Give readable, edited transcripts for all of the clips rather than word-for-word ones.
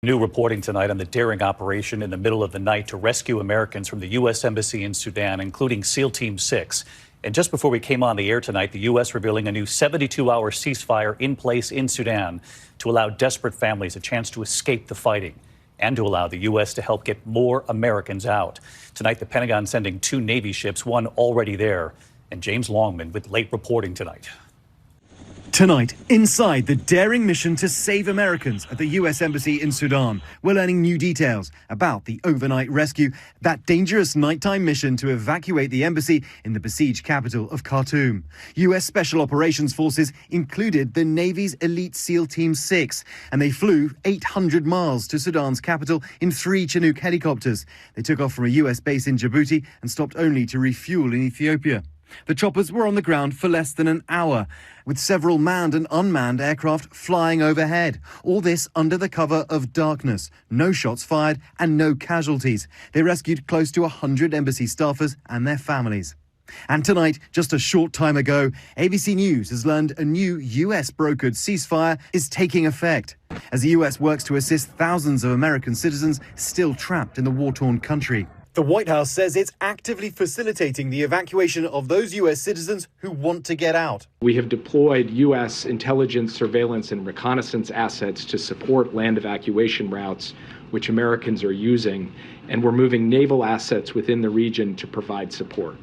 New reporting tonight on the daring operation in the middle of the night to rescue Americans from the U.S. Embassy in Sudan, including SEAL Team 6. And just before we came on the air tonight, the U.S. revealing a new 72-hour ceasefire in place in Sudan to allow desperate families a chance to escape the fighting and to allow the U.S. to help get more Americans out. Tonight, the Pentagon sending 2 Navy ships, one already there. And James Longman with late reporting tonight. Tonight, inside the daring mission to save Americans at the U.S. Embassy in Sudan, we're learning new details about the overnight rescue, that dangerous nighttime mission to evacuate the embassy in the besieged capital of Khartoum. U.S. Special Operations Forces included the Navy's elite SEAL Team 6, and they flew 800 miles to Sudan's capital in 3 Chinook helicopters. They took off from a U.S. base in Djibouti and stopped only to refuel in Ethiopia. The choppers were on the ground for less than an hour, with several manned and unmanned aircraft flying overhead. All this under the cover of darkness. No shots fired and no casualties. They rescued close to 100 embassy staffers and their families. And tonight, just a short time ago, ABC News has learned a new US-brokered ceasefire is taking effect as the US works to assist thousands of American citizens still trapped in the war-torn country. The White House says it's actively facilitating the evacuation of those U.S. citizens who want to get out. We have deployed U.S. intelligence, surveillance, and reconnaissance assets to support land evacuation routes, which Americans are using, and we're moving naval assets within the region to provide support.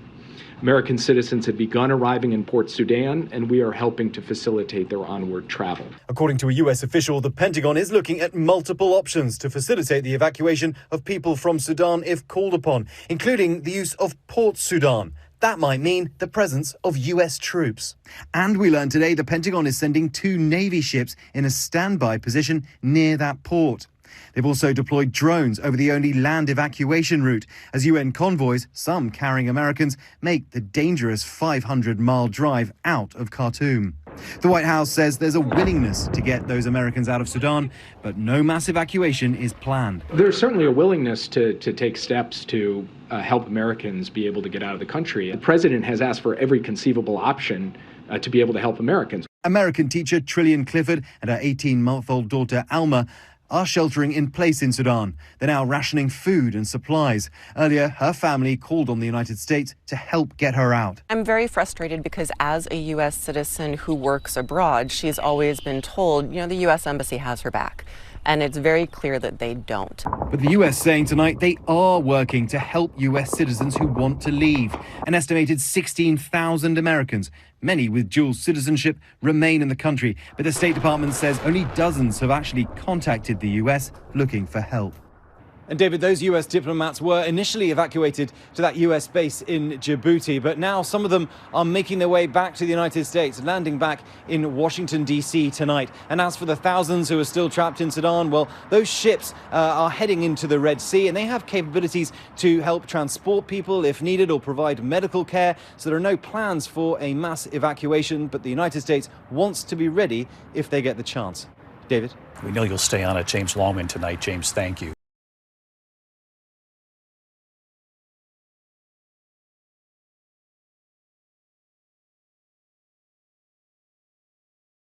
American citizens have begun arriving in Port Sudan, and we are helping to facilitate their onward travel. According to a U.S. official, the Pentagon is looking at multiple options to facilitate the evacuation of people from Sudan if called upon, including the use of Port Sudan. That might mean the presence of U.S. troops. And we learned today the Pentagon is sending 2 Navy ships in a standby position near that port. They've also deployed drones over the only land evacuation route as UN convoys, some carrying Americans, make the dangerous 500-mile drive out of Khartoum. The White House says there's a willingness to get those Americans out of Sudan, but no mass evacuation is planned. There's certainly a willingness to take steps to help Americans be able to get out of the country. The president has asked for every conceivable option to be able to help Americans. American teacher Trillian Clifford and her 18-month-old daughter Alma are sheltering in place in Sudan. They're now rationing food and supplies. Earlier, her family called on the United States to help get her out. I'm very frustrated because as a U.S. citizen who works abroad, she's always been told, the U.S. Embassy has her back. And it's very clear that they don't. But the U.S. saying tonight they are working to help U.S. citizens who want to leave. An estimated 16,000 Americans, many with dual citizenship, remain in the country. But the State Department says only dozens have actually contacted the U.S. looking for help. And David, those U.S. diplomats were initially evacuated to that U.S. base in Djibouti, but now some of them are making their way back to the United States, landing back in Washington, D.C. tonight. And as for the thousands who are still trapped in Sudan, well, those ships are heading into the Red Sea, and they have capabilities to help transport people if needed or provide medical care. So there are no plans for a mass evacuation, but the United States wants to be ready if they get the chance. David? We know you'll stay on it. James Longman tonight. James, thank you.